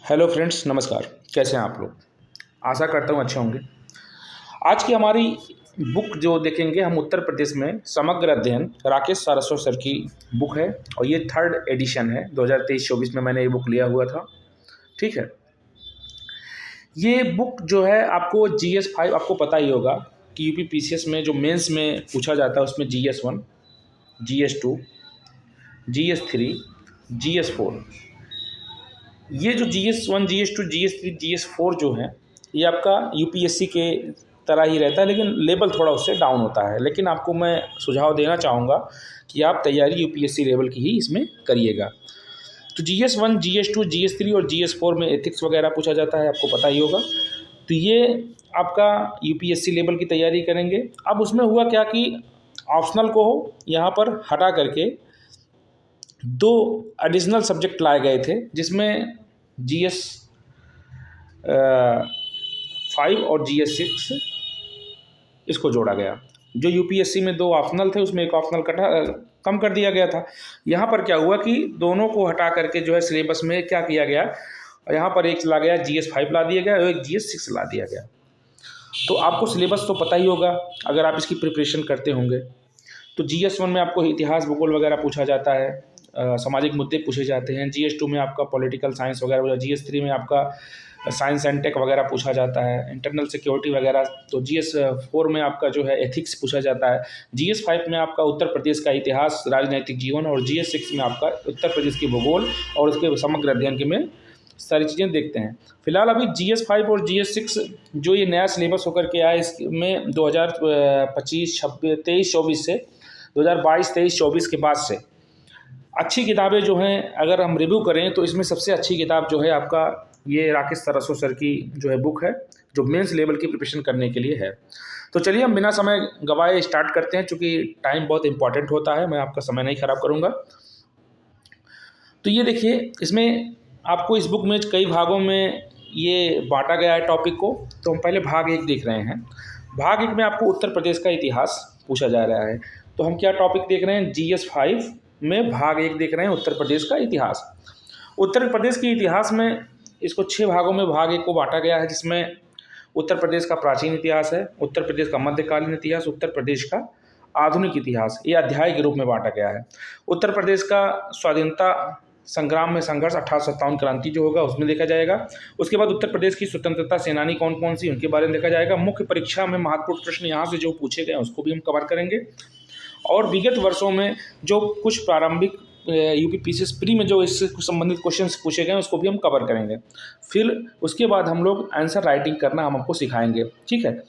Hello friends, नमस्कार। कैसे हैं आप लोग? आशा करता हूँ अच्छे होंगे। आज की हमारी बुक जो देखेंगे हम, उत्तर प्रदेश में समग्र अध्ययन, राकेश सारस्वत सर की बुक है और ये थर्ड एडिशन है। 2023-24 में मैंने ये बुक लिया हुआ था। ठीक है। ये बुक जो है आपको GS 5, आपको पता ही होगा कि UP PCS में जो मेंस में पूछा जाता है उसमें GS 1, GS 2, GS 3, GS 4, ये जो GS 1, GS 2, GS 3, GS 4 जो है ये आपका UPSC के तरह ही रहता है, लेकिन लेवल थोड़ा उससे डाउन होता है। लेकिन आपको मैं सुझाव देना चाहूँगा कि आप तैयारी UPSC लेवल की ही इसमें करिएगा। तो GS 1, GS 2, GS 3 और GS 4 में एथिक्स वगैरह पूछा जाता है, आपको पता ही होगा। तो ये आपका UPSC लेवल की तैयारी करेंगे। अब उसमें हुआ क्या कि ऑप्शनल को यहाँ पर हटा करके दो एडिशनल सब्जेक्ट लाए गए थे, जिसमें GS 5 और GS 6 इसको जोड़ा गया। जो UPSC में दो ऑप्शनल थे उसमें एक ऑप्शनल कम कर दिया गया था। यहाँ पर क्या हुआ कि दोनों को हटा करके जो है सिलेबस में क्या किया गया, यहाँ पर एक ला गया GS 5 ला दिया गया और एक GS 6 ला दिया गया। तो आपको सिलेबस तो पता ही होगा अगर आप इसकी प्रिपरेशन करते होंगे। तो GS 1 में आपको इतिहास, भूगोल वगैरह पूछा जाता है, सामाजिक मुद्दे पूछे जाते हैं। GS 2 में आपका पॉलिटिकल साइंस वगैरह, GS 3 में आपका साइंस एंड टेक वगैरह पूछा जाता है, इंटरनल सिक्योरिटी वगैरह। तो GS 4 में आपका जो है एथिक्स पूछा जाता है। GS 5 में आपका उत्तर प्रदेश का इतिहास, राजनैतिक जीवन, और GS 6 में आपका उत्तर प्रदेश की भूगोल और उसके समग्र अध्ययन के में सारी चीज़ें देखते हैं। फिलहाल अभी GS 5 और GS 6 जो ये नया सिलेबस होकर के आया, इसमें 2025-23-24 से 2022-23-24 के बाद से अच्छी किताबें जो हैं अगर हम रिव्यू करें तो इसमें सबसे अच्छी किताब जो है आपका ये राकेश सारस्वत सर की जो है बुक है, जो मेंस लेवल की प्रिपरेशन करने के लिए है। तो चलिए हम बिना समय गवाए स्टार्ट करते हैं, चूँकि टाइम बहुत इंपॉर्टेंट होता है, मैं आपका समय नहीं खराब करूँगा। तो ये देखिए, इसमें आपको इस बुक में कई भागों में ये बांटा गया है टॉपिक को। तो हम पहले भाग 1 देख रहे हैं। भाग 1 में आपको उत्तर प्रदेश का इतिहास पूछा जा रहा है। तो हम क्या टॉपिक देख रहे हैं? GS 5 में भाग 1 देख रहे हैं, उत्तर प्रदेश का इतिहास। उत्तर प्रदेश के इतिहास में इसको 6 भागों में भाग 1 को बांटा गया है, जिसमें उत्तर प्रदेश का प्राचीन इतिहास है, उत्तर प्रदेश का मध्यकालीन इतिहास, उत्तर प्रदेश का आधुनिक इतिहास, ये अध्याय के रूप में बांटा गया है। उत्तर प्रदेश का स्वाधीनता संग्राम में संघर्ष, 1857 क्रांति जो होगा उसमें देखा जाएगा। उसके बाद उत्तर प्रदेश की स्वतंत्रता सेनानी कौन कौन सी, उनके बारे में देखा जाएगा। मुख्य परीक्षा में महत्वपूर्ण प्रश्न यहाँ से जो पूछे गए उसको भी हम कवर करेंगे। और विगत वर्षों में जो कुछ प्रारंभिक UP PCS प्री में जो इससे संबंधित क्वेश्चन पूछे गए उसको भी हम कवर करेंगे। फिर उसके बाद हम लोग आंसर राइटिंग करना हम आपको सिखाएंगे। ठीक है,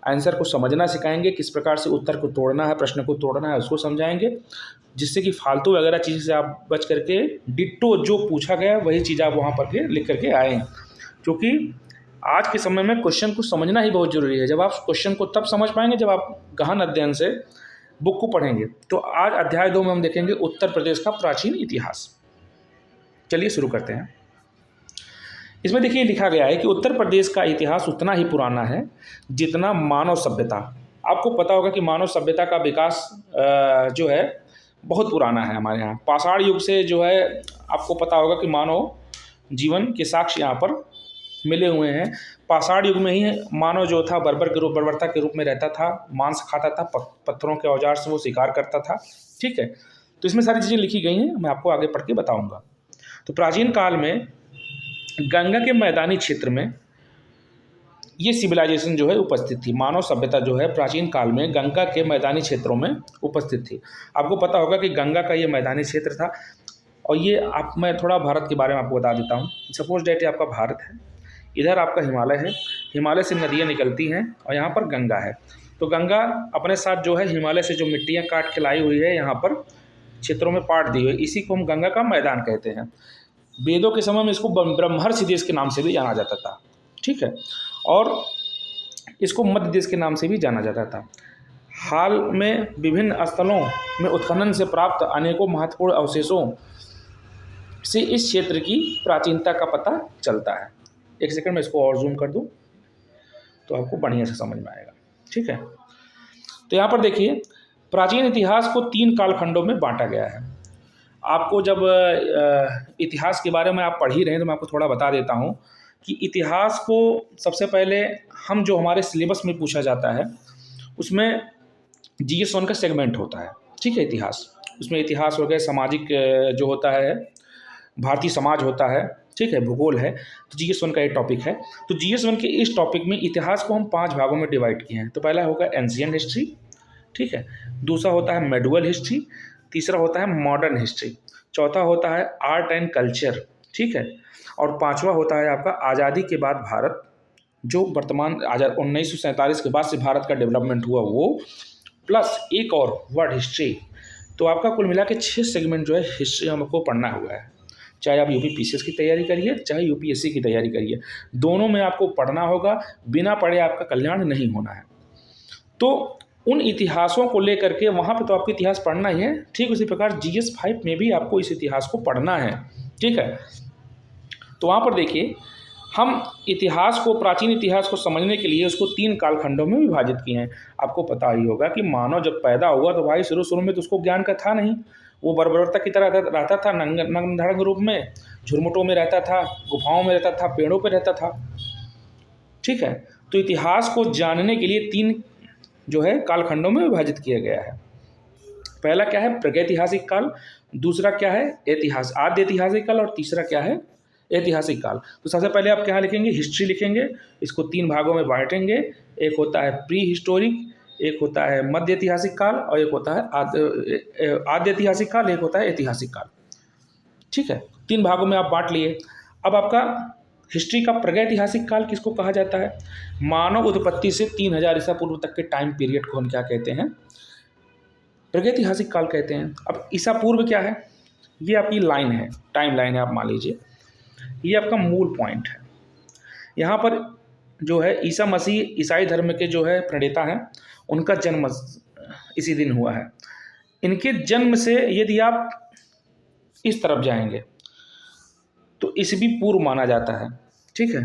आंसर को समझना सिखाएंगे, किस प्रकार से उत्तर को तोड़ना है, प्रश्न को तोड़ना है, उसको समझाएंगे, जिससे कि फालतू वगैरह चीज़ से आप बच करके डिट्टो जो पूछा गया वही चीज़ आप वहाँ पर के लिख करके आए हैं। क्योंकि आज के समय में क्वेश्चन को समझना ही बहुत ज़रूरी है। जब आप क्वेश्चन को तब समझ पाएंगे जब आप गहन अध्ययन से बुक को पढ़ेंगे। तो आज अध्याय 2 में हम देखेंगे उत्तर प्रदेश का प्राचीन इतिहास। चलिए शुरू करते हैं। इसमें देखिए लिखा गया है कि उत्तर प्रदेश का इतिहास उतना ही पुराना है जितना मानव सभ्यता। आपको पता होगा कि मानव सभ्यता का विकास जो है बहुत पुराना है हमारे यहाँ। पाषाण युग से जो है आपको पता होगा कि मानव जीवन के साक्ष्य यहाँ पर मिले हुए हैं। पाषाण युग में ही मानव जो था बर्बरता के रूप में रहता था, मांस खाता था, पत्थरों के औजार से वो शिकार करता था। ठीक है, तो इसमें सारी चीज़ें लिखी गई हैं, मैं आपको आगे पढ़ के बताऊँगा। तो प्राचीन काल में गंगा के मैदानी क्षेत्र में ये सिविलाइजेशन जो है उपस्थित थी। मानव सभ्यता जो है प्राचीन काल में गंगा के मैदानी क्षेत्रों में उपस्थित थी। आपको पता होगा कि गंगा का ये मैदानी क्षेत्र था। और ये मैं थोड़ा भारत के बारे में आपको बता देता हूँ। सपोज डेट आपका भारत है, इधर आपका हिमालय है, हिमालय से नदियाँ निकलती हैं और यहाँ पर गंगा है। तो गंगा अपने साथ जो है हिमालय से जो मिट्टियाँ काट के लाई हुई है यहाँ पर क्षेत्रों में बांट दी हुई, इसी को हम गंगा का मैदान कहते हैं। वेदों के समय में इसको ब्रह्मर्षि देश के नाम से भी जाना जाता था। ठीक है, और इसको मध्य देश के नाम से भी जाना जाता था। हाल में विभिन्न स्थलों में उत्खनन से प्राप्त अनेकों महत्वपूर्ण अवशेषों से इस क्षेत्र की प्राचीनता का पता चलता है। एक सेकंड में इसको और जूम कर दूं तो आपको बढ़िया से समझ में आएगा। ठीक है, तो यहाँ पर देखिए प्राचीन इतिहास को 3 कालखंडों में बांटा गया है। आपको जब इतिहास के बारे में आप पढ़ ही रहे हैं तो मैं आपको थोड़ा बता देता हूँ कि इतिहास को सबसे पहले हम जो हमारे सिलेबस में पूछा जाता है उसमें GS1 का सेगमेंट होता है, ठीक है। इतिहास, उसमें इतिहास हो गया, सामाजिक जो होता है भारतीय समाज होता है, ठीक है, भूगोल है, तो GS1 का एक टॉपिक है। तो GS1 के इस टॉपिक में इतिहास को हम 5 भागों में डिवाइड किए हैं। तो पहला होगा एंशिएंट हिस्ट्री, ठीक है, दूसरा होता है मेडुअल हिस्ट्री, तीसरा होता है मॉडर्न हिस्ट्री, चौथा होता है आर्ट एंड कल्चर, ठीक है, और पांचवा होता है आपका आज़ादी के बाद भारत, जो वर्तमान 1947 के बाद से भारत का डेवलपमेंट हुआ वो, प्लस एक और वर्ल्ड हिस्ट्री। तो आपका कुल मिला के 6 सेगमेंट जो है हिस्ट्री हमको पढ़ना हुआ है। चाहे आप यूपी PCS की तैयारी करिए, चाहे UPSC की तैयारी करिए, दोनों में आपको पढ़ना होगा, बिना पढ़े आपका कल्याण नहीं होना है। तो उन इतिहासों को लेकर के वहाँ पे तो आपको इतिहास पढ़ना ही है, ठीक उसी प्रकार GS5 में भी आपको इस इतिहास को पढ़ना है, ठीक है। तो वहाँ पर देखिए, हम इतिहास को, प्राचीन इतिहास को समझने के लिए उसको 3 कालखंडों में विभाजित किए हैं। आपको पता ही होगा कि मानव जब पैदा हुआ तो भाई शुरू में तो उसको ज्ञान का था नहीं, वो बर्बरता की तरह रहता था, नंगधड़ंग रूप में, झुरमुटों में रहता था, गुफाओं में रहता था, पेड़ों पर रहता था, ठीक है। तो इतिहास को जानने के लिए 3 जो है कालखंडों में विभाजित किया गया है। पहला क्या है, प्रागैतिहासिक काल, दूसरा क्या है आद्य ऐतिहासिक काल, और तीसरा क्या है, ऐतिहासिक काल। तो सबसे पहले आप क्या लिखेंगे, हिस्ट्री लिखेंगे, इसको 3 भागों में बांटेंगे। एक होता है प्री हिस्टोरिक, एक होता है मध्य ऐतिहासिक काल, और एक होता है आद्य ऐतिहासिक काल, एक होता है ऐतिहासिक काल, ठीक है। 3 भागों में आप बांट लिए। अब आपका हिस्ट्री का प्रागैतिहासिक काल किसको कहा जाता है, मानव उत्पत्ति से 3000 ईसा पूर्व तक के टाइम पीरियड को हम क्या कहते हैं, प्रागैतिहासिक काल कहते हैं। अब ईसा पूर्व क्या है, ये आपकी लाइन है, टाइम लाइन है, आप मान लीजिए ये आपका मूल पॉइंट है। यहाँ पर जो है ईसा मसीह ईसाई धर्म के जो है प्रणेता हैं, उनका जन्म इसी दिन हुआ है। इनके जन्म से यदि आप इस तरफ जाएंगे तो ईसवी पूर्व माना जाता है, ठीक है,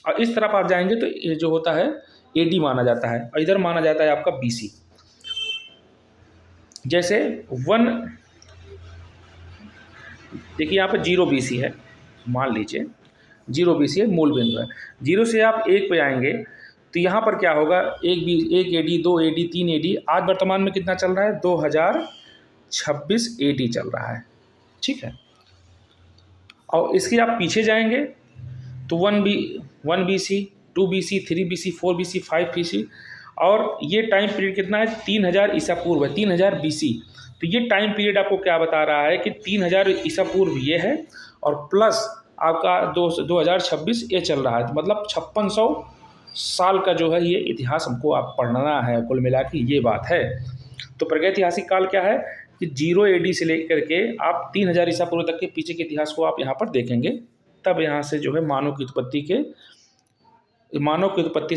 और इस तरफ आप जाएंगे तो ये जो होता है AD माना जाता है, और इधर माना जाता है आपका BC। जैसे देखिए यहाँ पर 0 BC है, मान लीजिए 0 BC है, मूल बिंदु है। 0 से आप 1 पे आएंगे तो यहाँ पर क्या होगा, 1 AD, 2 AD, 3 AD, आज वर्तमान में कितना चल रहा है, 2026 AD चल रहा है, ठीक है। और इसके आप पीछे जाएंगे तो 1 BC, 2 BC, 3 BC, 4 BC, 5 BC, और ये टाइम पीरियड कितना है, 3000 ईसा पूर्व है, 3000 BC। तो ये टाइम पीरियड आपको क्या बता रहा है कि 3000 ईसा पूर्व ये है, और प्लस आपका 2026 ये चल रहा है, तो मतलब 5600 साल का जो है ये इतिहास हमको आप पढ़ना है। कुल मिला के ये बात है। तो प्रागैतिहासिक काल क्या है कि 0 AD से लेकर के आप 3000 ईसा पूर्व तक के पीछे के इतिहास को आप यहाँ पर देखेंगे, तब यहाँ से जो है मानव की उत्पत्ति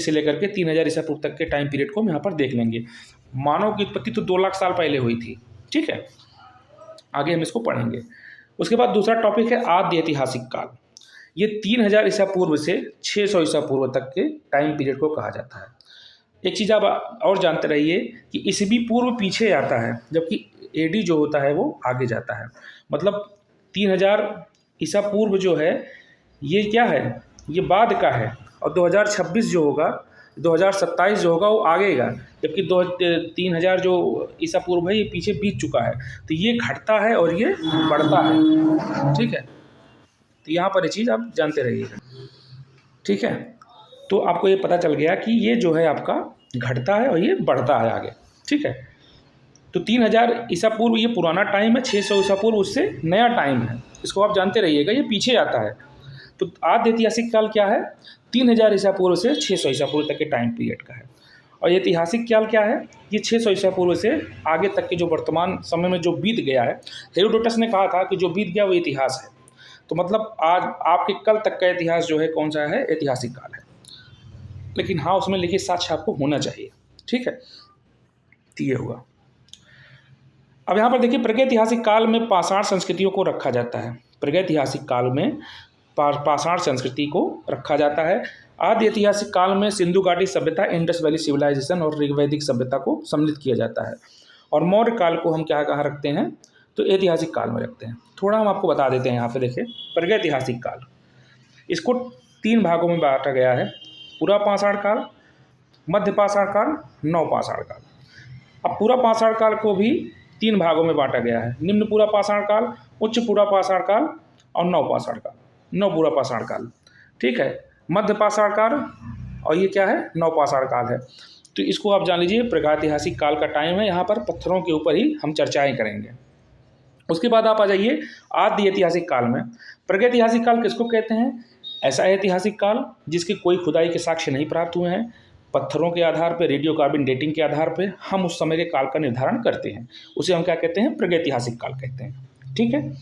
से लेकर के 3000 ईसा पूर्व तक के टाइम पीरियड को हम यहाँ पर देख लेंगे। मानव की उत्पत्ति तो 2 लाख साल पहले हुई थी, ठीक है, आगे हम इसको पढ़ेंगे। उसके बाद दूसरा टॉपिक है आद्य ऐतिहासिक काल। ये 3000 ईसा पूर्व से 600 ईसा पूर्व तक के टाइम पीरियड को कहा जाता है। एक चीज़ आप और जानते रहिए कि ईसवी पूर्व पीछे आता है, जबकि AD जो होता है वो आगे जाता है। मतलब 3000 ईसा पूर्व जो है ये क्या है, ये बाद का है, और 2026 जो होगा, 2027 जो होगा वो आगेगा, जबकि 3000 जो ईसा पूर्व है ये पीछे बीत चुका है। तो ये घटता है और ये बढ़ता है, ठीक है। तो यहाँ पर ये चीज़ आप जानते रहिएगा, ठीक है। तो आपको ये पता चल गया कि ये जो है आपका घटता है और ये बढ़ता है आगे, ठीक है। तो 3000 ईसा पूर्व ये पुराना टाइम है, 600 ईसा पूर्व उससे नया टाइम है, इसको आप जानते रहिएगा, ये पीछे आता है। तो आद्य ऐतिहासिक काल क्या है, 3000 ईसा पूर्व से 600 ईसा पूर्व तक के टाइम पीरियड का है। और ऐतिहासिक काल क्या है, ये 600 ईसा पूर्व से आगे तक के जो वर्तमान समय में जो बीत गया है। हेरोडोटस ने कहा था कि जो बीत गया वो इतिहास है। तो मतलब आज आपके कल तक का इतिहास जो है कौन सा है, ऐतिहासिक काल है। लेकिन हाँ, उसमें लिखित साक्ष्य आपको होना चाहिए, ठीक है। तो ये हुआ। अब यहाँ पर देखिए, प्रागैतिहासिक काल में पाषाण संस्कृतियों को रखा जाता है। प्रागैतिहासिक काल में पाषाण संस्कृति को रखा जाता है। आद्य ऐतिहासिक काल में सिंधु घाटी सभ्यता, इंडस वैली सिविलाइजेशन और ऋग्वैदिक सभ्यता को सम्मिलित किया जाता है। और मौर्य काल को हम क्या कहाँ रखते हैं, तो ऐतिहासिक काल में रखते हैं। थोड़ा हम आपको बता देते हैं यहाँ पे देखिए, प्रागैतिहासिक काल, इसको 3 भागों में बांटा गया है, पूरा पाषाण काल, मध्य पाषाण काल, नव पाषाण काल। अब पूरा पाषाण काल को भी 3 भागों में बांटा गया है, निम्न पूरा पाषाण काल, उच्च पूरा पाषाण काल और नव पाषाण काल, नव पूरा पाषाण काल, ठीक है। मध्य पाषाण काल और ये क्या है, नव पाषाण काल है। तो इसको आप जान लीजिए प्रागैतिहासिक काल का टाइम है, यहाँ पर पत्थरों के ऊपर ही हम चर्चाएं करेंगे। उसके बाद आप आ जाइए आदि ऐतिहासिक काल में। प्रागैतिहासिक काल किसको कहते हैं? ऐसा ऐतिहासिक काल जिसके कोई खुदाई के साक्ष्य नहीं प्राप्त हुए हैं, पत्थरों के आधार पर, रेडियो कार्बन डेटिंग के आधार पर हम उस समय के काल का निर्धारण करते हैं, उसे हम क्या कहते हैं, प्रागैतिहासिक काल कहते हैं, ठीक है।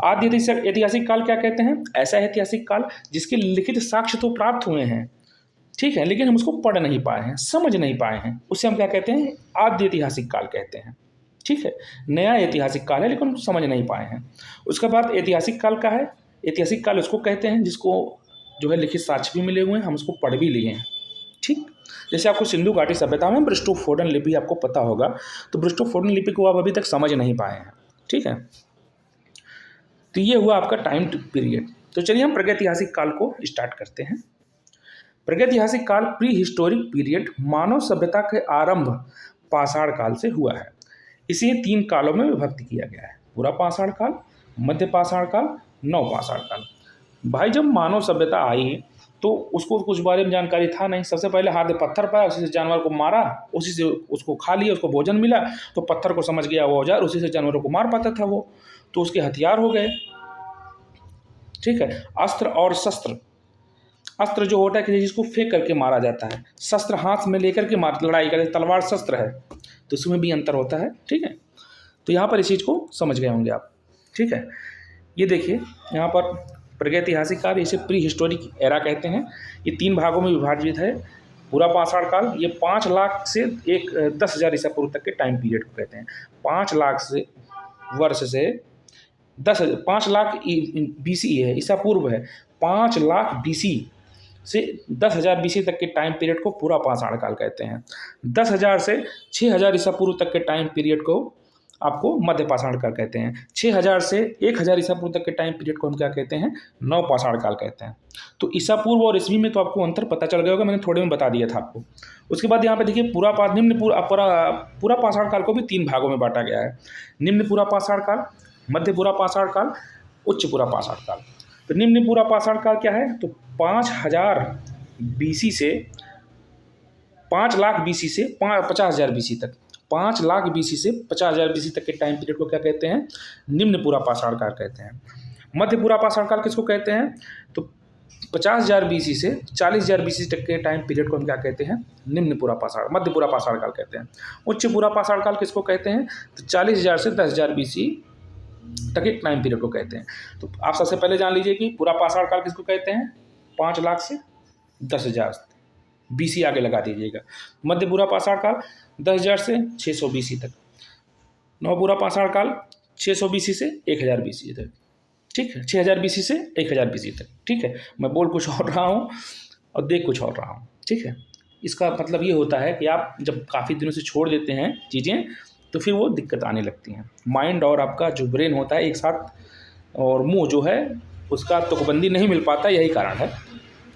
आदि ऐतिहासिक काल क्या कहते हैं? ऐसा ऐतिहासिक काल जिसके लिखित साक्ष्य तो प्राप्त हुए हैं, ठीक है, लेकिन हम उसको पढ़ नहीं पाए हैं, समझ नहीं पाए हैं, उसे हम क्या कहते हैं, आदि ऐतिहासिक काल कहते हैं, ठीक है। नया ऐतिहासिक काल है लेकिन हम समझ नहीं पाए हैं। उसके बाद ऐतिहासिक काल का है, ऐतिहासिक काल उसको कहते हैं जिसको जो है लिखित साक्ष्य भी मिले हुए हैं, हम उसको पढ़ भी लिए हैं, ठीक। जैसे आपको सिंधु घाटी सभ्यता में ब्रिस्टोफोर्डन लिपि आपको पता होगा, तो ब्रिस्टोफोर्डन लिपि को आप अभी तक समझ नहीं पाए हैं, ठीक है। तो ये हुआ आपका टाइम पीरियड। तो चलिए हम प्रागैतिहासिक काल को स्टार्ट करते हैं। प्रागैतिहासिक काल प्री हिस्टोरिक पीरियड मानव सभ्यता के आरंभ पाषाण काल से हुआ है। इसे 3 कालों में विभक्त किया गया है, पूरा पाषाण काल, मध्य पाषाण काल, नव पाषाण काल। भाई जब मानव सभ्यता आई तो उसको कुछ बारे में जानकारी था नहीं, सबसे पहले हाथ में पत्थर पाया, उसी से जानवर को मारा, उसी से उसको खा लिया, उसको भोजन मिला, तो पत्थर को समझ गया वो औजार, उसी से जानवरों को मार पाता था वो, तो उसके हथियार हो गए, ठीक है। अस्त्र और शस्त्र, अस्त्र जो होता है कि जिसको फेंक करके मारा जाता है, शस्त्र हाथ में लेकर के लड़ाई करते, तलवार शस्त्र है, तो इसमें भी अंतर होता है, ठीक है। तो यहाँ पर इस चीज़ को समझ गए होंगे आप, ठीक है। ये देखिए यहाँ पर प्रागैतिहासिक काल, इसे प्री हिस्टोरिक एरा कहते हैं। ये 3 भागों में विभाजित है। पूरा पाषाण काल ये 5 लाख से 10,000 ईसा पूर्व तक के टाइम पीरियड को कहते हैं। 5 लाख से वर्ष से 5 लाख BC है, ईसा पूर्व है। 5 लाख BC से 10,000 BC तक के टाइम पीरियड को पूरा पाषाण काल कहते हैं। 10,000 से 6,000 ईसा पूर्व तक के टाइम पीरियड को आपको मध्य पाषाण काल कहते हैं। 6,000 से 1,000 ईसा पूर्व तक के टाइम पीरियड को हम क्या कहते हैं, नव पाषाण काल कहते हैं। तो ईसा पूर्व और ईस्वी में तो आपको अंतर पता चल गया होगा, मैंने थोड़े में बता दिया था आपको। उसके बाद यहाँ पे देखिए पूरा पाषाण काल को भी 3 भागों में बांटा गया है, निम्न पूरा पाषाण काल, मध्य पूरा पाषाण काल, उच्च पूरा पाषाण काल। तो निम्न पूरा पाषाण काल क्या है, तो 5,000 BC से 5 लाख BC से 50,000 BC तक, 5 लाख BC से 50,000 BC तक के टाइम पीरियड को क्या कहते हैं, निम्न पूरा पाषाण काल कहते हैं। मध्य पूरा पाषाण काल किसको कहते हैं, तो 50,000 BC से 40,000 BC तक के टाइम पीरियड को हम क्या कहते हैं, निम्न पूरा पाषाण, मध्य पूरा पाषाण काल कहते हैं। उच्च पूरा पाषाण काल किसको कहते हैं, तो 40,000 से 10,000 BC तक एक टाइम पीरियड को कहते हैं। तो आप सबसे पहले जान लीजिए कि पूरा पाषाण काल किसको कहते हैं, 5 लाख से 10,000 BC आगे लगा दीजिएगा। मध्य पूरा पाषाण काल 10,000 से 600 BC तक। नव पूरा पाषाण काल 600 BC से 1,000 BC तक, ठीक है, 6,000 BC से 1,000 BC तक, ठीक है। मैं बोल कुछ और रहा हूँ और देख कुछ और रहा हूँ, ठीक है। इसका मतलब ये होता है कि आप जब काफ़ी दिनों से छोड़ देते हैं चीज़ें तो फिर वो दिक्कत आने लगती हैं। माइंड और आपका जो ब्रेन होता है एक साथ, और मुंह जो है उसका तुकबंदी नहीं मिल पाता, यही कारण है,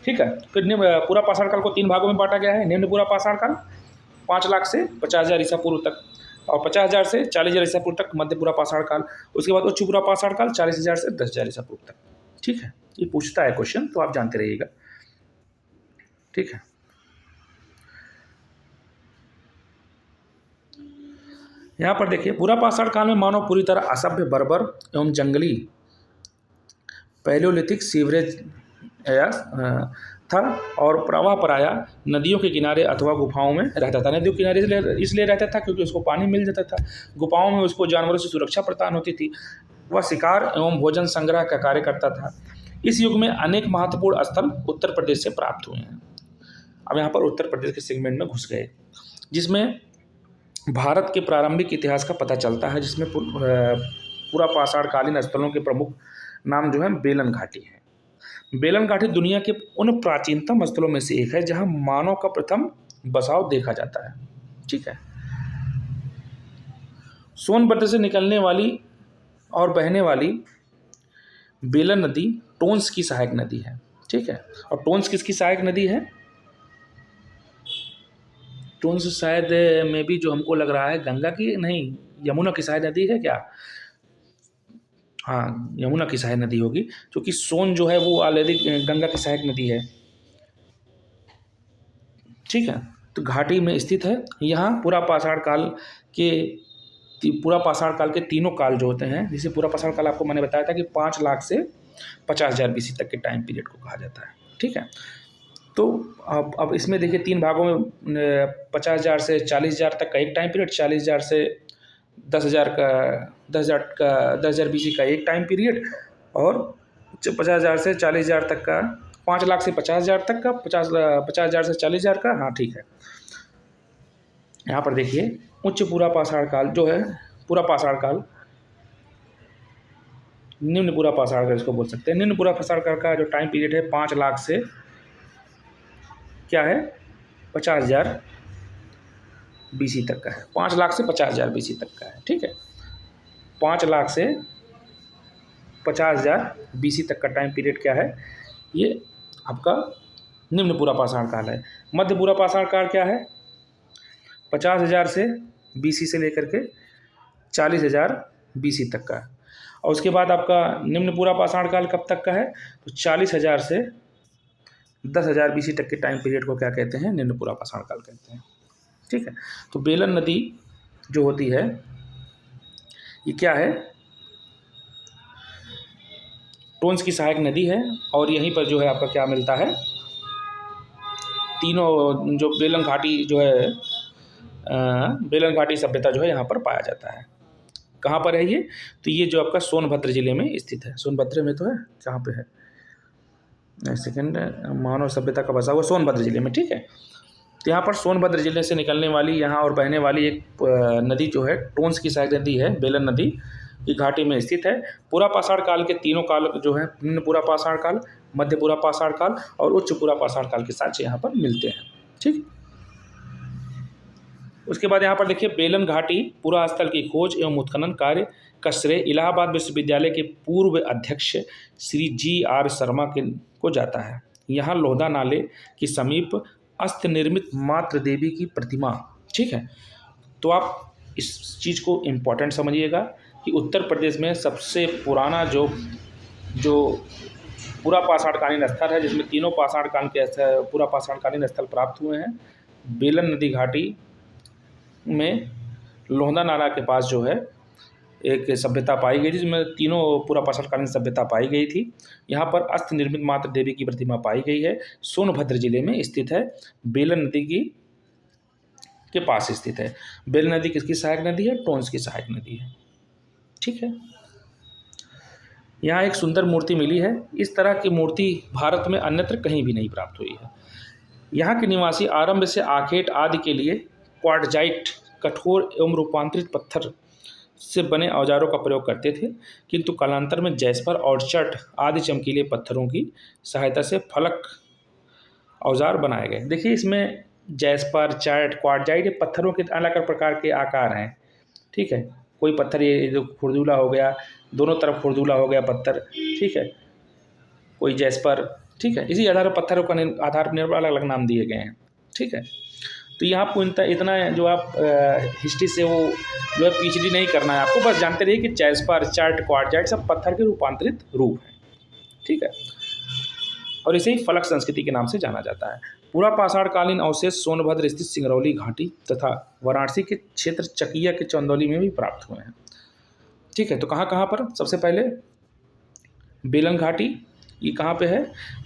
ठीक है। फिर पूरा पाषाण काल को 3 भागों में बांटा गया है। निम्न पूरा पाषाण काल 5 लाख से 50,000 ईसा पूर्व तक, और 50,000 से 40,000 ईसा पूर्व तक मध्य पूरा पाषाण काल। उसके बाद उच्च पूरा पाषाण काल 40,000 से 10,000 ईसा पूर्व तक, ठीक है। ये पूछता है क्वेश्चन, तो आप जानते रहिएगा, ठीक है। यहाँ पर देखिए पूरा पाषाण काल में मानव पूरी तरह असभ्य, बर्बर एवं जंगली पैलियोलिथिक सीवरेज था और प्रवाह पराया नदियों के किनारे अथवा गुफाओं में रहता था। नदियों के किनारे इसलिए रहता था क्योंकि उसको पानी मिल जाता था, गुफाओं में उसको जानवरों से सुरक्षा प्रदान होती थी, वह शिकार एवं भोजन संग्रह का कार्य करता था। इस युग में अनेक महत्वपूर्ण स्थल उत्तर प्रदेश से प्राप्त हुए हैं। अब यहाँ पर उत्तर प्रदेश के सेगमेंट में घुस गए, जिसमें भारत के प्रारंभिक इतिहास का पता चलता है, जिसमें पूरा पाषाण कालीन स्थलों के प्रमुख नाम जो है बेलन घाटी है। बेलन घाटी दुनिया के उन प्राचीनतम स्थलों में से एक है जहां मानव का प्रथम बसाव देखा जाता है, ठीक है। सोनभद्र से निकलने वाली और बहने वाली बेलन नदी टोंस की सहायक नदी है। ठीक है, और टोंस किसकी सहायक नदी है? टोंस शायद में भी जो हमको लग रहा है गंगा की नहीं, यमुना की सहायक नदी है क्या? हाँ, यमुना की सहायक नदी होगी, क्योंकि सोन जो है वो ऑलरेडी गंगा की सहायक नदी है। ठीक है, तो घाटी में स्थित है। यहाँ पूरा पाषाण काल के तीनों काल जो होते हैं, जैसे पूरा पाषाण काल आपको मैंने बताया था कि 5 लाख से 50,000 BC तक के टाइम पीरियड को कहा जाता है। ठीक है, तो अब इसमें देखिए 3 भागों में 50,000 से 40,000 तक का एक टाइम पीरियड, 40,000 से 10,000 BC का एक टाइम पीरियड, और 50,000 से 40,000 तक का, 5 लाख से 50,000 तक का, 50,000 से 40,000 का। हाँ ठीक है, यहाँ पर देखिए उच्च पूरा पाषाण काल जो है, पूरा पाषाण काल, निम्न पूरा पाषाण काल इसको बोल सकते हैं। निम्न पूरा पाषाण काल का जो टाइम पीरियड है 5 लाख से क्या है 50,000 BC तक का है। 5 लाख से 50,000 BC तक का है। ठीक है, 5 लाख से 50,000 BC तक का टाइम पीरियड क्या है, ये आपका निम्न पूरा पाषाण काल है। मध्य पूरा पाषाण काल क्या है, 50,000 से BC से लेकर के 40,000 BC तक का है। और उसके बाद आपका निम्न पूरा पाषाण काल कब तक का है, तो 40,000 से 10,000 BC तक के टाइम पीरियड को क्या कहते हैं, निम्न पूरा पाषाण काल कहते हैं। ठीक है, तो बेलन नदी जो होती है ये क्या है, टोंस की सहायक नदी है, और यहीं पर जो है आपका क्या मिलता है, तीनों जो बेलन घाटी जो है, बेलन घाटी सभ्यता जो है यहाँ पर पाया जाता है। कहाँ पर है ये, तो ये जो आपका सोनभद्र जिले में स्थित है। सोनभद्र में तो है, कहाँ पे है, सेकंड, मानव सभ्यता का बसा हुआ सोनभद्र जिले में। ठीक है, तो यहाँ पर सोनभद्र जिले से निकलने वाली यहाँ और बहने वाली एक नदी जो है टोंस की सहायक नदी है, बेलन नदी, ये घाटी में स्थित है। पूरा पाषाण काल के तीनों काल जो है, निम्न पूरा पाषाण काल, मध्य पूरा पाषाण काल और उच्च पूरा पाषाण काल के साथ यहाँ पर मिलते हैं। ठीक, उसके बाद यहाँ पर देखिए बेलन घाटी पूरा स्थल की खोज एवं उत्खनन कार्य का श्रेय इलाहाबाद विश्वविद्यालय के पूर्व अध्यक्ष श्री GR शर्मा को जाता है। यहाँ लोहदा नाले के समीप अस्त निर्मित मातृ देवी की प्रतिमा। ठीक है, तो आप इस चीज़ को इम्पोर्टेंट समझिएगा कि उत्तर प्रदेश में सबसे पुराना जो पूरा पाषाणकालीन स्थल है, जिसमें तीनों पाषाणकाल के पूरा पाषाणकालीन स्थल प्राप्त हुए हैं, बेलन नदी घाटी में लोहदा नाला के पास जो है एक सभ्यता पाई गई थी, जिसमें तीनों पूरा पाषाणकालीन सभ्यता पाई गई थी। यहाँ पर अस्त निर्मित मातृ देवी की प्रतिमा पाई गई है। सोनभद्र जिले में स्थित है, बेलन नदी के पास स्थित है। बेलन नदी किसकी सहायक नदी है, टोंस की सहायक नदी है। ठीक है, यहाँ एक सुंदर मूर्ति मिली है। इस तरह की मूर्ति भारत में अन्यत्र कहीं भी नहीं प्राप्त हुई है। यहाँ के निवासी आरंभ से आखेट आदि के लिए क्वार्टजाइट कठोर एवं रूपांतरित पत्थर से बने औजारों का प्रयोग करते थे, किंतु कालांतर में जैस्पर और चट आदि चमकीले पत्थरों की सहायता से फलक औजार बनाए गए। देखिए इसमें जैस्पर, चट, क्वार्टजाइट, ये पत्थरों के अलग अलग प्रकार के आकार हैं। ठीक है, कोई पत्थर ये जो खुरदुला हो गया, दोनों तरफ खुरदुला हो गया पत्थर। ठीक है, कोई जैस्पर। ठीक है, इसी आधार पर पत्थरों का आधार पर अलग अलग नाम दिए गए हैं। ठीक है, तो यहाँ आपको इतना जो आप हिस्ट्री से वो जो है PhD नहीं करना है आपको, बस जानते रहिए कि जैस्पर, चट, क्वार्टजाइट सब पत्थर के रूपांतरित रूप हैं। ठीक है, और इसे ही फलक संस्कृति के नाम से जाना जाता है। पूरा पाषाणकालीन अवशेष सोनभद्र स्थित सिंगरौली घाटी तथा वाराणसी के क्षेत्र चकिया के चंदौली में भी प्राप्त हुए हैं। ठीक है, तो कहाँ कहाँ पर, सबसे पहले बेलन घाटी, ये कहाँ पे है,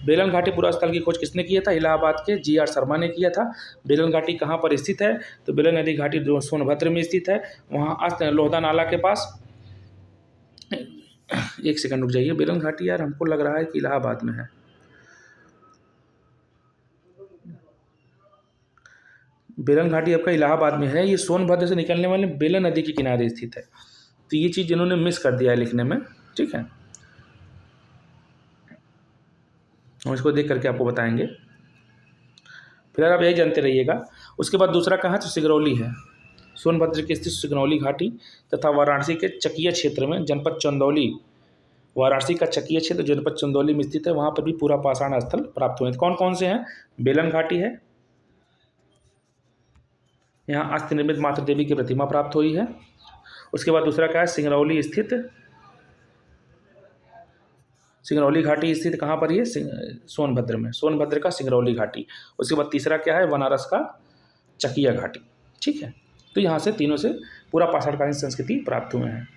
बेलन घाटी पूरा स्थल की खोज किसने किया था, इलाहाबाद के GR शर्मा ने किया था। बेलन घाटी कहाँ पर स्थित है, तो बेलन नदी घाटी जो सोनभद्र में स्थित है, वहाँ लोहदा नाला के पास। एक सेकंड रुक जाइए, बेलन घाटी यार हमको लग रहा है कि इलाहाबाद में है। बेलन घाटी आपका इलाहाबाद में है, ये सोनभद्र से निकलने वाले बेलन नदी के किनारे स्थित है। तो ये चीज़ जिन्होंने मिस कर दिया है लिखने में। ठीक है, हम इसको देख करके आपको बताएंगे, फिर आप यही जानते रहिएगा। उसके बाद दूसरा कहाँ, तो सिंगरौली है। सोनभद्र के स्थित सिंगरौली घाटी तथा वाराणसी के चकिया क्षेत्र में जनपद चंदौली, वाराणसी का चकिया क्षेत्र जनपद चंदौली में स्थित है, वहाँ पर भी पूरा पाषाण स्थल प्राप्त हुए हैं। कौन कौन से हैं? बेलन घाटी है, यहाँ अस्त निर्मित मातृ देवी की प्रतिमा प्राप्त हुई है। उसके बाद दूसरा क्या है? सिंगरौली स्थित, सिंगरौली घाटी स्थित कहाँ पर? ये सोनभद्र में, सोनभद्र का सिंगरौली घाटी। उसके बाद तीसरा क्या है? बनारस का चकिया घाटी। ठीक है, तो यहाँ से तीनों से पूरा पाषाणकालीन संस्कृति प्राप्त हुए हैं।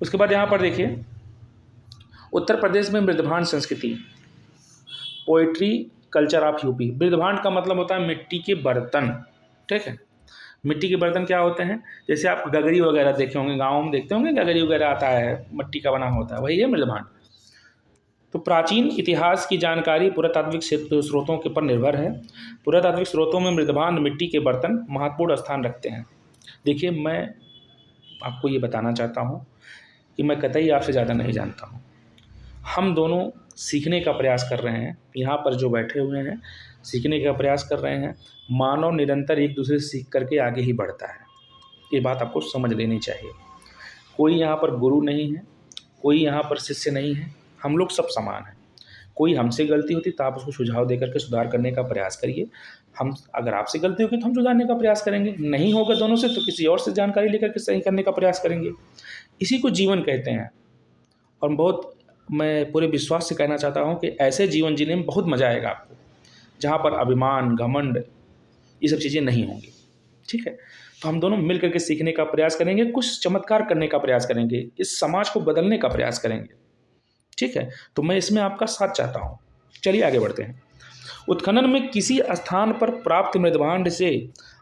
उसके बाद यहाँ पर देखिए उत्तर प्रदेश में मृदभांड संस्कृति, पोएट्री कल्चर ऑफ यूपी। मृदभांड का मतलब होता है मिट्टी के बर्तन। ठीक है, मिट्टी के बर्तन क्या होते हैं? जैसे आप गगरी वगैरह देखे होंगे, गाँव में देखते होंगे गगरी वगैरह आता है, मिट्टी का बना होता है, वही है मृदभांड। तो प्राचीन इतिहास की जानकारी पुरातात्विक स्रोतों के पर निर्भर है। पुरातात्विक स्रोतों में मृदभांड मिट्टी के बर्तन महत्वपूर्ण स्थान रखते हैं। देखिए, मैं आपको ये बताना चाहता हूँ कि मैं कतई आपसे ज़्यादा नहीं जानता हूँ। हम दोनों सीखने का प्रयास कर रहे हैं, यहाँ पर जो बैठे हुए हैं सीखने का प्रयास कर रहे हैं। मानव निरंतर एक दूसरे से सीख करके आगे ही बढ़ता है, ये बात आपको समझ लेनी चाहिए। कोई यहाँ पर गुरु नहीं है, कोई यहाँ पर शिष्य नहीं है, हम लोग सब समान हैं। कोई हमसे गलती होती तो आप उसको सुझाव देकर के सुधार करने का प्रयास करिए। हम अगर आपसे गलती होगी तो हम सुधारने का प्रयास करेंगे, नहीं होगा दोनों से तो किसी और से जानकारी लेकर के सही करने का प्रयास करेंगे। इसी को जीवन कहते हैं। और बहुत मैं पूरे विश्वास से कहना चाहता हूँ कि ऐसे जीवन जीने में बहुत मज़ा आएगा आपको, जहाँ पर अभिमान, घमंड, ये सब चीज़ें नहीं होंगी। ठीक है, तो हम दोनों मिल करके सीखने का प्रयास करेंगे, कुछ चमत्कार करने का प्रयास करेंगे, इस समाज को बदलने का प्रयास करेंगे। ठीक है, तो मैं इसमें आपका साथ चाहता हूँ। चलिए आगे बढ़ते हैं। उत्खनन में किसी स्थान पर प्राप्त मृदभांड से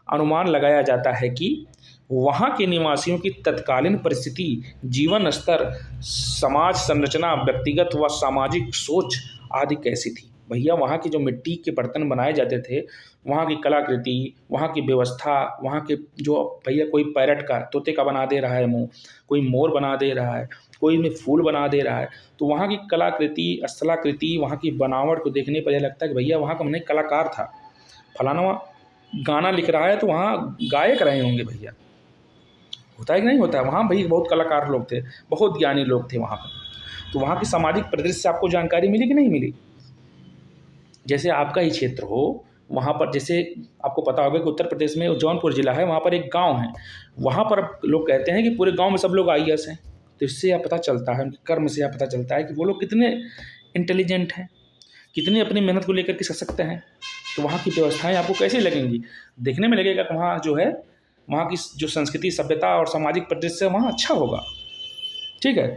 अनुमान लगाया जाता है कि वहाँ के निवासियों की तत्कालीन परिस्थिति, जीवन स्तर, समाज संरचना, व्यक्तिगत व सामाजिक सोच आदि कैसी थी। भैया, वहाँ की जो मिट्टी के बर्तन बनाए जाते थे, वहाँ की कलाकृति, वहाँ की व्यवस्था, वहाँ के जो भैया कोई पैरट का, तोते का बना दे रहा है मुँह, कोई मोर बना दे रहा है, कोई में फूल बना दे रहा है, तो वहाँ की कलाकृति, स्थलाकृति, वहाँ की बनावट को देखने पर यह लगता है कि भैया वहाँ का मैंने कलाकार था। फलाना गाना लिख रहा है तो वहाँ गायक रहे होंगे भैया। होता है कि नहीं होता है? वहाँ भाई बहुत कलाकार लोग थे, बहुत ज्ञानी लोग थे वहाँ पर। तो वहाँ की सामाजिक परिदृश्य से आपको जानकारी मिली कि नहीं मिली? जैसे आपका ही क्षेत्र हो, वहाँ पर जैसे आपको पता होगा कि उत्तर प्रदेश में जौनपुर जिला है, वहाँ पर एक गांव है, वहाँ पर लोग कहते हैं कि पूरे गांव में सब लोग IAS हैं। तो इससे यह पता चलता है, उनके कर्म से यह पता चलता है कि वो लोग कितने इंटेलिजेंट हैं, कितने अपनी मेहनत को लेकर के सशक्त हैं। तो वहाँ की व्यवस्थाएँ आपको कैसी लगेंगी? देखने में लगेगा कि वहाँ जो है, वहाँ की जो संस्कृति, सभ्यता और सामाजिक परिदृश्य वहाँ अच्छा होगा। ठीक है,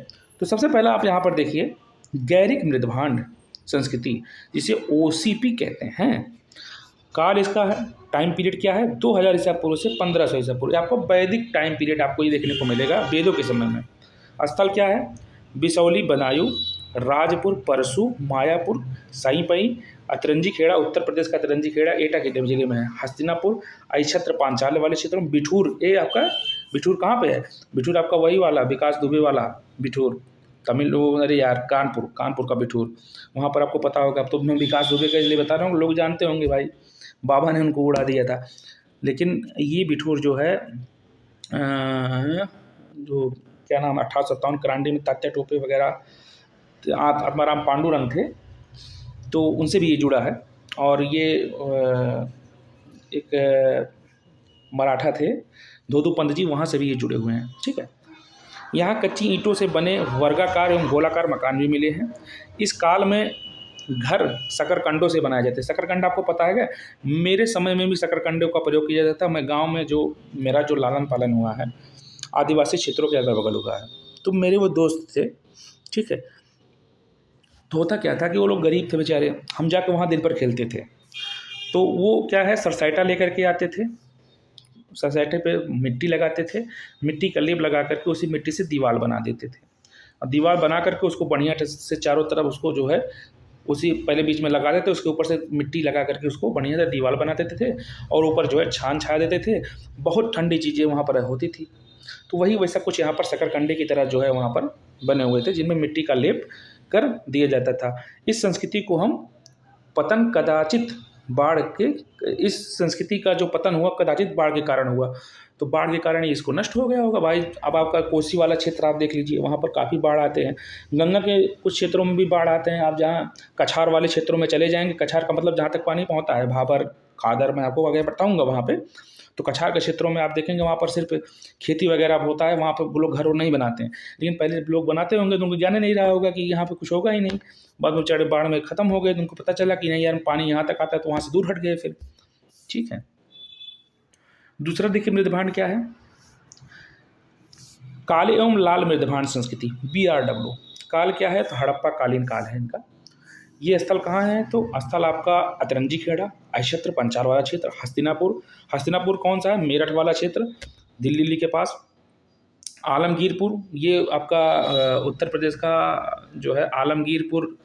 तो सबसे पहला आप यहाँ पर देखिए गैरिक मृदभांड संस्कृति, जिसे OCP कहते हैं। काल इसका है, टाइम पीरियड क्या है? 2000 ईसा पूर्व से 1500 ईसा पूर्व। आपको वैदिक टाइम पीरियड आपको ये देखने को मिलेगा वेदों के समय में। स्थल क्या है? बिसौली, बदायूं, राजपुर, परसू, मायापुर, साईपई, अतरंजी खेड़ा, उत्तर प्रदेश का अतरंजी खेड़ा एटा के जिले में है। हस्तिनापुर, अहिछत्र, पांचाल वाले क्षेत्रों में। बिठूर, ये आपका बिठूर कहाँ पे है? बिठूर आपका वही वाला विकास दुबे वाला बिठूर, तमिल, अरे यार कानपुर, कानपुर का बिठूर। वहाँ पर आपको पता होगा, अब तो मैं विकास दुबे का इसलिए बता रहा हूँ, लोग जानते होंगे भाई, बाबा ने उनको उड़ा दिया था। लेकिन ये बिठूर जो है जो क्या नाम, 1857 क्रांति में तात्या टोपे वगैरह आत्माराम पांडुरंग थे, तो उनसे भी ये जुड़ा है। और ये एक मराठा थे धोदू पंत जी, वहाँ से भी ये जुड़े हुए हैं। ठीक है, यहाँ कच्ची ईंटों से बने वर्गाकार एवं गोलाकार मकान भी मिले हैं। इस काल में घर शकरकंडों से बनाए जाते हैं। शकरकंड आपको पता है क्या? मेरे समय में भी शकरकंडों का प्रयोग किया जाता है। मैं गांव में जो मेरा जो लालन पालन हुआ है, आदिवासी क्षेत्रों के अगल बगल हुआ है, तो मेरे वो दोस्त थे। ठीक है, तो होता क्या था कि वो लोग गरीब थे बेचारे, हम जाके वहाँ दिन पर खेलते थे। तो वो क्या है, सरसाइटा लेकर के आते थे, सरसाइटे पे मिट्टी लगाते थे, मिट्टी का लेप लगा करके उसी मिट्टी से दीवार बना देते थे। और दीवार बना करके उसको बढ़िया से चारों तरफ उसको जो है उसी पहले बीच में लगा देते, उसके ऊपर से मिट्टी लगा करके उसको बढ़िया से दीवार बना देते थे, और ऊपर जो है छान छा देते थे। बहुत ठंडी चीज़ें वहाँ पर होती थी। तो वही वैसा कुछ यहाँ पर शकरकंडे की तरह जो है वहाँ पर बने हुए थे, जिनमें मिट्टी का लेप कर दिया जाता था। इस संस्कृति को हम पतन कदाचित बाढ़ के, इस संस्कृति का जो पतन हुआ कदाचित बाढ़ के कारण हुआ, तो बाढ़ के कारण ही इसको नष्ट हो गया होगा भाई। अब आपका कोसी वाला क्षेत्र आप देख लीजिए, वहाँ पर काफ़ी बाढ़ आते हैं। गंगा के कुछ क्षेत्रों में भी बाढ़ आते हैं। आप जहाँ कछार वाले क्षेत्रों में चले जाएंगे, कछार का मतलब जहाँ तक पानी पहुँचता है, भाबर, खादर, मैं आपको आगे बताऊँगा वहाँ पे। तो कछार के क्षेत्रों में आप देखेंगे वहाँ पर सिर्फ खेती वगैरह होता है, वहाँ पर वो लोग घर नहीं बनाते हैं। लेकिन पहले लोग बनाते होंगे तो उनको ज्ञान नहीं रहा होगा कि यहाँ पे कुछ होगा ही नहीं। बाद में चढ़े बाढ़ में ख़त्म हो गए तो उनको पता चला कि नहीं यार पानी यहाँ तक आता है, तो वहाँ से दूर हट गए फिर। ठीक है। दूसरा देखिए मृदभांड क्या है, काले एवं लाल मृदभांड संस्कृति, BRW। काल क्या है, तो हड़प्पा कालीन काल है इनका। ये स्थल कहाँ है, तो स्थल आपका अतरंजी खेड़ा, अक्षेत्र पंचाल वाला क्षेत्र, हस्तिनापुर। हस्तिनापुर कौन सा है, मेरठ वाला क्षेत्र, दिल्ली के पास। आलमगीरपुर, ये आपका उत्तर प्रदेश का जो है आलमगीरपुर,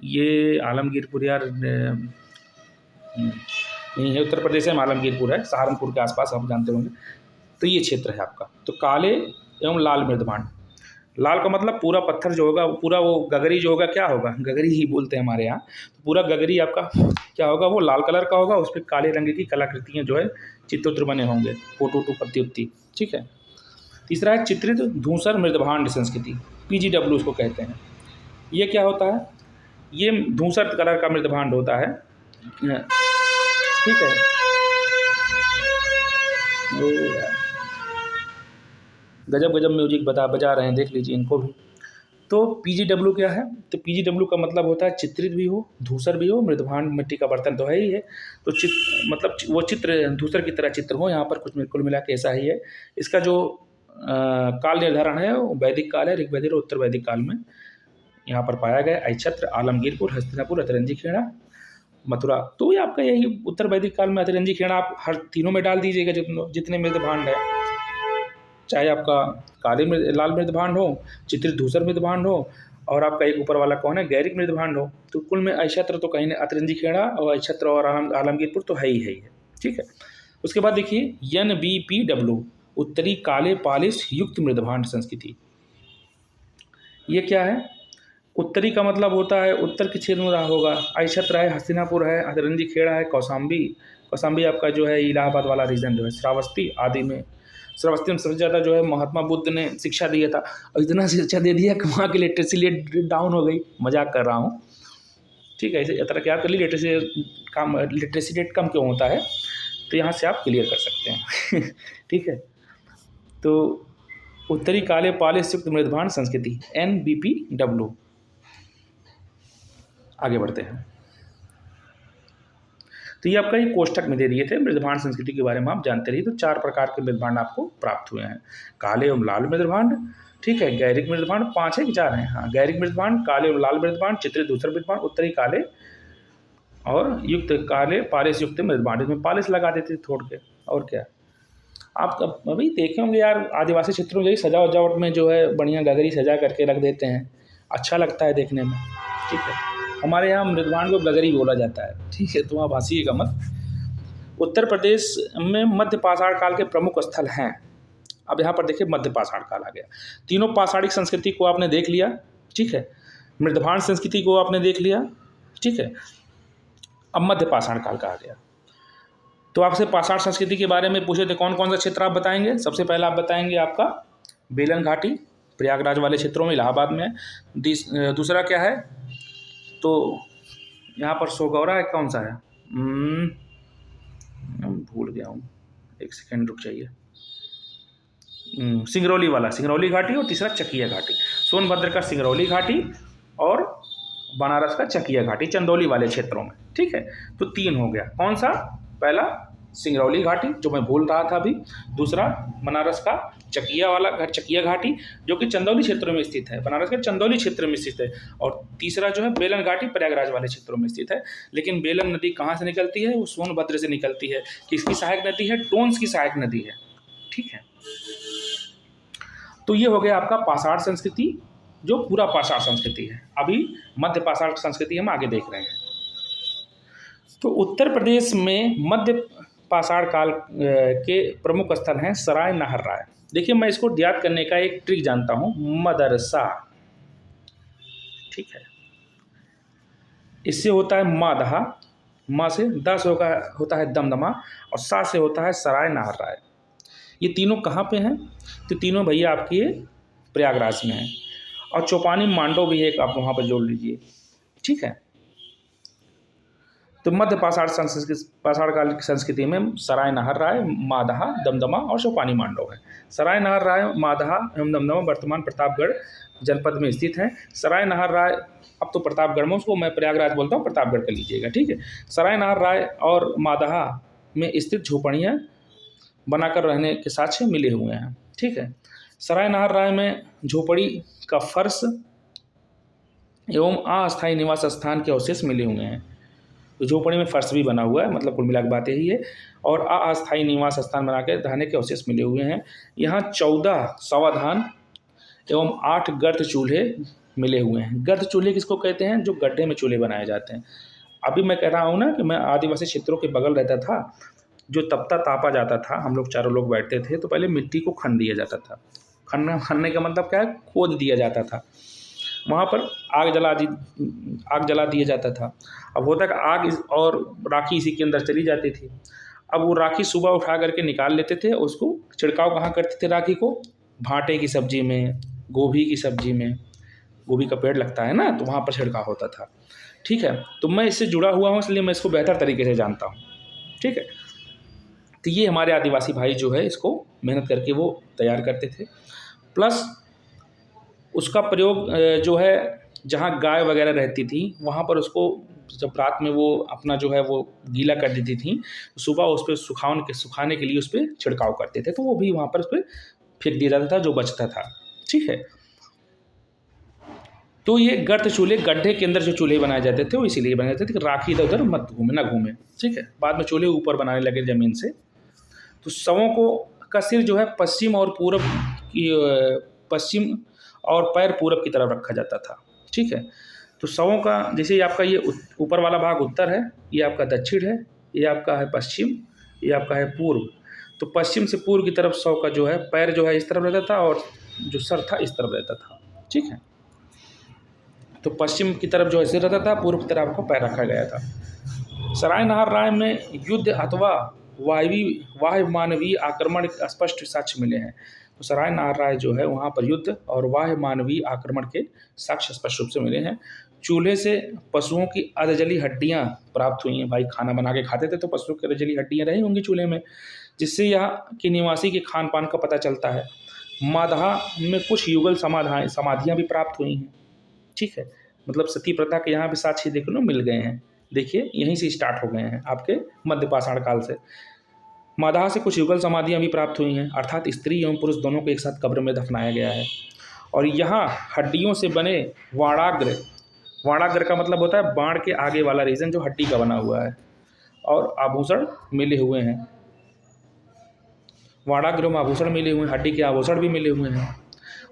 ये आलमगीरपुर यार नहीं है, उत्तर प्रदेश में आलमगीरपुर है, सहारनपुर के आसपास, आप जानते होंगे। तो ये क्षेत्र है आपका। तो काले एवं लाल मृदभांड, लाल का मतलब पूरा पत्थर जो होगा, पूरा वो गगरी जो होगा, क्या होगा, गगरी ही बोलते हैं हमारे यहाँ। तो पूरा गगरी आपका क्या होगा, वो लाल कलर का होगा, उस पर काले रंग की कलाकृतियाँ जो है चित्रोत्र बने होंगे, फोटो पत्ती उत्ती। ठीक है। तीसरा है चित्रित धूसर मृदभांड संस्कृति, PGW उसको कहते हैं। ये क्या होता है, ये धूसर कलर का मृदभांड होता है। ठीक है। गजब गजब म्यूजिक बजा रहे हैं, देख लीजिए इनको भी। तो PGW क्या है, तो PGW का मतलब होता है चित्रित भी हो, धूसर भी हो, मृदभांड मिट्टी का बर्तन तो है ही है। तो मतलब वो चित्र धूसर की तरह चित्र हो, यहाँ पर कुछ कुल मिला के ऐसा ही है। इसका जो काल निर्धारण है वो वैदिक काल है, ऋग्वैदिक और उत्तर वैदिक काल में यहाँ पर पाया गया। अक्षेत्र आलमगीरपुर, हस्तिनापुर, अतरंजी खेड़ा, मथुरा। तो ये आपका यही उत्तर वैदिक काल में अतरंजी खेड़ा आप हर तीनों में डाल दीजिएगा, जितने मृदभांड है, चाहे आपका काले लाल मृदभांड हो, चित्रित धूसर मृदभांड हो, और आपका एक ऊपर वाला कौन है, गैरिक मृदभांड हो। तो कुल में अक्षेत्र तो कहीं अतरंजी खेड़ा और अक्षेत्र और आलमगीरपुर तो है ही है। ठीक है। उसके बाद देखिए NBPW, उत्तरी काले पालिश युक्त मृदभांड संस्कृति। ये क्या है, उत्तरी का मतलब होता है उत्तर के क्षेत्र में रहा होगा। अक्षेत्र है, हस्तिनापुर है, अतरंजी खेड़ा है, कौशाम्बी आपका जो है इलाहाबाद वाला रीजन जो है, श्रावस्ती आदि में। श्रावस्ती में सबसे ज़्यादा जो है महात्मा बुद्ध ने शिक्षा दिया था, और इतना शिक्षा दे दिया कि वहाँ की लिटरेसी रेट डाउन हो गई। मजाक कर रहा हूँ। ठीक है। इसे तरह क्या कर ली, लिटरेसी रेट कम क्यों होता है, तो यहाँ से आप क्लियर कर सकते हैं। ठीक है। तो उत्तरी काले पालिश युक्त मृदभांड संस्कृति NBPW। आगे बढ़ते हैं। तो ये आपका एक कोष्टक में दे दिए थे, मृदभांड संस्कृति के बारे में आप जानते रहिए। तो 4 प्रकार के मृदभांड आपको प्राप्त हुए हैं, काले एवं लाल मृदभांड, ठीक है, गैरिक मृदभांड, 5 है कि 4 हैं, हाँ, गैरिक मृदभांड, काले एवं लाल मृदभांड, चित्रित धूसर मृदभांड, उत्तरी काले और युक्त काले पालिश युक्त मृदभांड। इसमें पालिश लगा देते छोड़ के, और क्या। आप अभी देखे होंगे यार, आदिवासी क्षेत्रों में सजावट में जो है बढ़िया गगरी सजा करके रख देते हैं, अच्छा लगता है देखने में। ठीक है। हमारे यहाँ मृदभांड को गगरी बोला जाता है। ठीक है। तो वहाँ भाषिएगा मत। उत्तर प्रदेश में मध्य पाषाण काल के प्रमुख स्थल हैं। अब यहाँ पर देखिए मध्य पाषाण काल आ गया। तीनों पाषाणिक संस्कृति को आपने देख लिया। ठीक है। मृदभांड संस्कृति को आपने देख लिया। ठीक है। अब मध्य पाषाण काल का आ गया। तो आपसे पाषाण संस्कृति के बारे में पूछे थे कौन कौन सा क्षेत्र आप बताएंगे। सबसे पहला आप बताएंगे आपका बेलन घाटी, प्रयागराज वाले क्षेत्रों में, इलाहाबाद में। दूसरा क्या है, तो यहाँ पर सोगौरा है, कौन सा है, भूल गया हूँ, एक सेकेंड रुक जाइए। सिंगरौली वाला, सिंगरौली घाटी, और तीसरा चकिया घाटी। सोनभद्र का सिंगरौली घाटी और बनारस का चकिया घाटी, चंदौली वाले क्षेत्रों में। ठीक है। तो 3 हो गया। कौन सा, पहला सिंगरौली घाटी जो मैं भूल रहा था अभी, दूसरा बनारस का चकिया घाटी जो कि चंदौली क्षेत्र में स्थित है, बनारस के चंदौली क्षेत्र में स्थित है, और तीसरा जो है बेलन घाटी प्रयागराज वाले क्षेत्रों में स्थित है। लेकिन बेलन नदी कहाँ से निकलती है, वो सोनभद्र से निकलती है। किसकी सहायक नदी है, टोन्स की सहायक नदी है। ठीक है। तो ये हो गया आपका पाषाण संस्कृति, जो पूरा पाषाण संस्कृति है। अभी मध्य पाषाण संस्कृति हम आगे देख रहे हैं। तो उत्तर प्रदेश में मध्य पाषाण काल के प्रमुख स्थल हैं सराय नाहर राय। देखिए मैं इसको याद करने का एक ट्रिक जानता हूँ, मदरसा। ठीक है। इससे होता है मादहा, माँ से द से होता है दमदमा और सा से होता है सराय नाहर राय। ये तीनों कहाँ पे हैं? तो तीनों भैया आपकी ये प्रयागराज में हैं। और चौपानी मांडव भी एक आप वहाँ पर जोड़ लीजिए, ठीक है। तो मध्य पाषाण काल की संस्कृति में सराय नाहर राय, मादहा, दमदमा और चौपानी मांडव है। सराय नाहर राय, मादहा एवं दमदमा वर्तमान प्रतापगढ़ जनपद में स्थित हैं। सराय नाहर राय, अब तो प्रतापगढ़ में, उसको मैं प्रयागराज बोलता हूँ, प्रतापगढ़ कर लीजिएगा, ठीक है। सराय नाहर राय और मादहा में स्थित झोपड़ियाँ बनाकर रहने के साक्ष्य मिले हुए हैं, ठीक है। सराय नाहर राय में झोपड़ी का फर्श एवं अस्थायी निवास स्थान के अवशेष मिले हुए हैं। तो झोपड़ी में फर्श भी बना हुआ है, मतलब कुल मिला के बात यही है। और अस्थायी निवास स्थान बना के रहने के अवशेष मिले हुए हैं। यहाँ 14 सावधान एवं 8 गर्त चूल्हे मिले हुए हैं। गर्त चूल्हे किसको कहते हैं? जो गड्ढे में चूल्हे बनाए जाते हैं। अभी मैं कह रहा हूँ ना कि मैं आदिवासी क्षेत्रों के बगल रहता था, जो तपता तापा जाता था, हम लोग चारों लोग बैठते थे, तो पहले मिट्टी को खन दिया जाता था। खनने का मतलब क्या है? खोद दिया जाता था। वहाँ पर आग जला दिया जाता था। अब होता कि आग और राखी इसी के अंदर चली जाती थी। अब वो राखी सुबह उठा करके निकाल लेते थे, उसको छिड़काव कहाँ करते थे राखी को? भांटे की सब्जी में, गोभी की सब्जी में, गोभी का पेड़ लगता है ना, तो वहाँ पर छिड़काव होता था, ठीक है। तो मैं इससे जुड़ा हुआ हूँ, इसलिए मैं इसको बेहतर तरीके से जानता हूँ, ठीक है। तो ये हमारे आदिवासी भाई जो है इसको मेहनत करके वो तैयार करते थे। प्लस उसका प्रयोग जो है, जहाँ गाय वगैरह रहती थी वहाँ पर उसको जब रात में वो अपना जो है वो गीला कर देती थी, सुबह उस पर सुखाने के लिए उस पर छिड़काव करते थे, तो वो भी वहाँ पर उस पर फेंक दिया जाता था जो बचता था, ठीक है। तो ये गर्त चूल्हे, गड्ढे के अंदर जो चूल्हे बनाए जाते थे वो इसीलिए बनाए जाते थे कि राखी इधर उधर मत घूमे, ना घूमे, ठीक है। बाद में चूल्हे ऊपर बनाने लगे ज़मीन से। तो शवों का सिर जो है पश्चिम और पैर पूरब की तरफ रखा जाता था, ठीक है। तो शवों का, जैसे आपका ये ऊपर वाला भाग उत्तर है, ये आपका दक्षिण है, ये आपका है पश्चिम, ये आपका है पूर्व। तो पश्चिम से पूर्व की तरफ शव का जो है पैर जो है इस तरफ रहता था और जो सर था इस तरफ रहता था, ठीक है। तो पश्चिम की तरफ जो है सिर रहता था, पूर्व की तरफ आपको पैर रखा गया था। सराय नाहर राय में युद्ध अथवा वाह्य आक्रमण के स्पष्ट साक्ष्य मिले हैं। तो सराय नाहर राय जो है वहाँ पर युद्ध और वाह्य मानवीय आक्रमण के साक्ष्य स्पष्ट रूप से मिले हैं। चूल्हे से पशुओं की अधजली हड्डियाँ प्राप्त हुई हैं। भाई खाना बना के खाते थे तो पशुओं की अधजली हड्डियाँ रही होंगी चूल्हे में, जिससे यहाँ के निवासी के खान पान का पता चलता है। मादहा में कुछ युगल समाधियाँ भी प्राप्त हुई हैं, ठीक है। मतलब सती प्रथा के यहाँ भी साक्ष्य देखने मिल गए हैं। देखिए यहीं से स्टार्ट हो गए हैं आपके मध्य पाषाण काल से। मादहा से कुछ युगल समाधियाँ भी प्राप्त हुई हैं, अर्थात स्त्री एवं पुरुष दोनों को एक साथ कब्र में दफनाया गया है। और यहाँ हड्डियों से बने वाणाग्र का मतलब होता है बाण के आगे वाला रीजन जो हड्डी का बना हुआ है, और आभूषण मिले हुए हैं। वाणाग्र में आभूषण मिले हुए हैं, हड्डी के आभूषण भी मिले हुए हैं।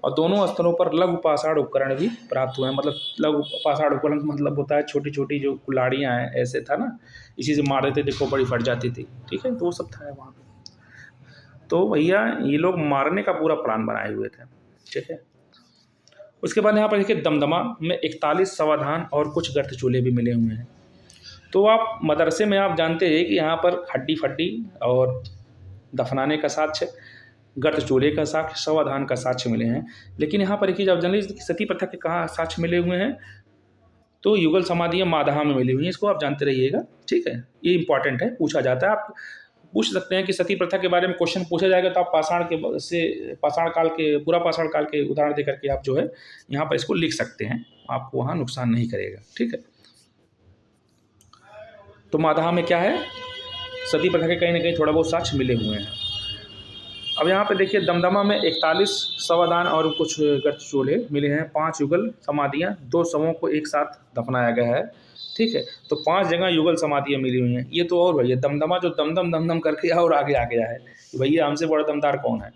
और दोनों स्तरों पर लघु पाषाण उपकरण भी प्राप्त हुए हैं। मतलब लघु पाषाण उपकरण मतलब होता है छोटी छोटी जो कुल्हाड़ियाँ हैं, ऐसे था ना, इसी से मार देते थे, खोपड़ी फट जाती थी, ठीक है। तो वो सब था वहाँ पे। तो भैया ये लोग मारने का पूरा प्लान बनाए हुए थे, ठीक है। उसके बाद यहाँ पर देखिए दमदमा में 41 सावधान और कुछ गर्त चूल्हे भी मिले हुए हैं। तो आप मदरसे में आप जानते हैं कि यहाँ पर हड्डी फड्डी और दफनाने का साक्ष्य, गर्त चूल्हे का साक्ष्य, सावधान का साक्ष्य मिले हैं। लेकिन यहाँ पर देखिए जब जनरली सती प्रथा के कहाँ साक्ष्य मिले हुए हैं, तो युगल समाधियाँ मादहा में मिली हुई हैं। इसको आप जानते रहिएगा, ठीक है। ये इंपॉर्टेंट है, पूछा जाता है। आप पूछ सकते हैं कि सती प्रथा के बारे में क्वेश्चन पूछा जाएगा तो आप पाषाण काल के उदाहरण देकर के आप जो है यहाँ पर इसको लिख सकते हैं, आपको वहाँ नुकसान नहीं करेगा, ठीक है। तो मादहा में क्या है, सती प्रथा के कहीं ना कहीं थोड़ा बहुत साक्ष्य मिले हुए हैं। अब यहाँ पे देखिए दमदमा में 41 सावधान और कुछ गर्त चूल्हे मिले हैं, 5 युगल समाधियाँ, 2 शवों को एक साथ दफनाया गया है, ठीक है। तो 5 जगह युगल समाधियाँ मिली हुई हैं। ये तो और भैया दमदमा जो दमदम करके और आगे आ गया है, भैया हमसे बड़ा दमदार कौन है।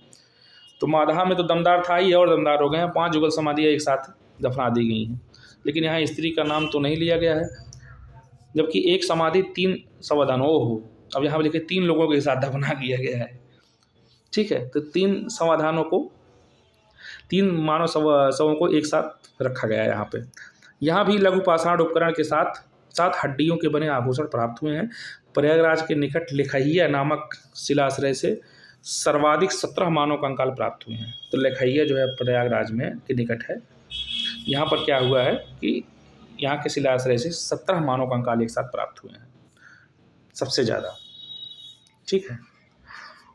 तो मादहा में तो दमदार था ही, और दमदार हो गए हैं, 5 युगल समाधियाँ एक साथ दफना दी गई हैं। लेकिन यहाँ स्त्री का नाम तो नहीं लिया गया है, जबकि एक समाधि 3 सावधान, ओहो, अब यहाँ पर देखिए 3 लोगों के साथ दफना किया गया है, ठीक है। तो 3 समाधानों को, 3 मानव शवों को एक साथ रखा गया है यहाँ पे। यहाँ भी लघु पाषाण उपकरण के साथ साथ हड्डियों के बने आभूषण प्राप्त हुए हैं। प्रयागराज के निकट लिखैया नामक शिलाश्रय से सर्वाधिक 17 मानव कंकाल प्राप्त हुए हैं। तो लिखैया जो है प्रयागराज में के निकट है, यहाँ पर क्या हुआ है कि यहाँ के शिलाश्रय से 17 मानव कंकाल एक साथ प्राप्त हुए हैं, सबसे ज़्यादा। ठीक है।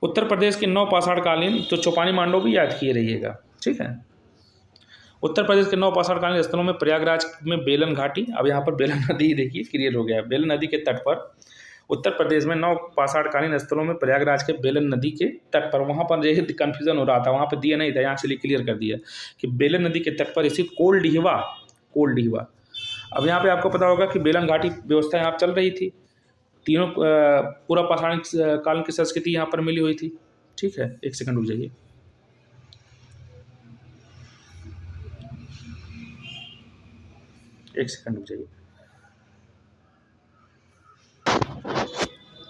उत्तर प्रदेश के 9 पाषाणकालीन, तो चौपानी मांडव भी याद किए रहिएगा। ठीक है। उत्तर प्रदेश के 9 पाषाणकालीन स्थलों में प्रयागराज में बेलन घाटी, अब यहाँ पर बेलन नदी देखिए क्लियर हो गया है। बेलन नदी के तट पर उत्तर प्रदेश में 9 पाषाणकालीन स्थलों में प्रयागराज के बेलन नदी के तट पर, वहाँ पर यही कन्फ्यूजन हो रहा था, वहाँ पर दिया नहीं था, यहाँ से क्लियर कर दिया कि बेलन नदी के तट पर स्थित कोलडीहवा। अब यहाँ पे आपको पता होगा कि बेलन घाटी व्यवस्था यहाँ चल रही थी, तीनों पूरा पाषाण काल की संस्कृति यहाँ पर मिली हुई थी। ठीक है, एक सेकंड रुक जाइए।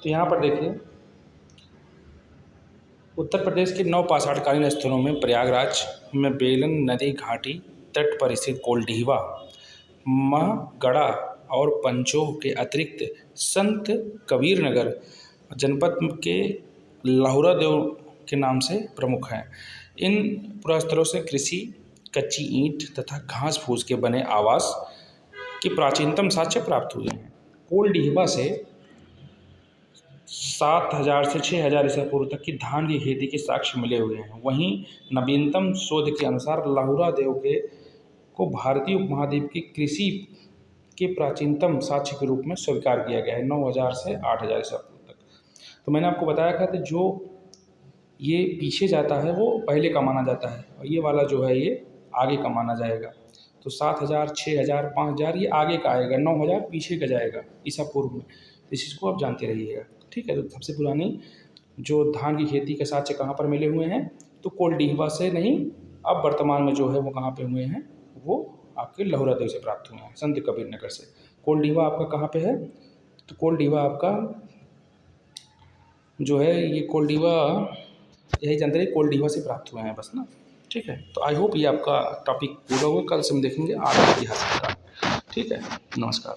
तो यहाँ पर देखिए, उत्तर प्रदेश के 9 पाषाणकालीन स्थलों में प्रयागराज में बेलन नदी घाटी तट पर स्थित कोलडीहवा, महगढ़ा और पंचोह के अतिरिक्त संत कबीर नगर जनपद के लहुरा देव के नाम से प्रमुख हैं। इन पुरास्थलों से कृषि, कच्ची ईंट तथा घास फूस के बने आवास के प्राचीनतम साक्ष्य प्राप्त हुए हैं। कोलडीहवा से 7000 से 6000 ईसा पूर्व तक की धान की खेती के साक्ष्य मिले हुए हैं। वहीं नवीनतम शोध के अनुसार लहुरा देव को भारतीय उपमहाद्वीप की कृषि के प्राचीनतम साक्ष्य के रूप में स्वीकार किया गया है 9000 से 8000 ईसा पूर्व तक। तो मैंने आपको बताया था कि जो ये पीछे जाता है वो पहले का माना जाता है, और ये वाला जो है ये आगे का माना जाएगा। तो 7000, 6000, 5000 ये आगे का आएगा, 9000 पीछे का जाएगा ईसा पूर्व में। इस चीज़ को आप जानते रहिएगा। ठीक है। तो सबसे पुरानी जो धान की खेती के साक्ष्य कहाँ पर मिले हुए हैं, तो कोलडीहवा से नहीं, अब वर्तमान में जो है वो कहाँ पे हुए हैं, वो आपके लहुरा देव से प्राप्त हुए हैं, संत कबीर नगर से। कोलडीहवा आपका कहाँ पे है, तो कोलडीहवा आपका जो है ये कोलडीहवा, यही जानते रहिए कोलडीहवा से प्राप्त हुए हैं बस ना। ठीक है। तो आई होप ये आपका टॉपिक पूरा होगा। कल से हम देखेंगे आगे इतिहास का। ठीक है, नमस्कार।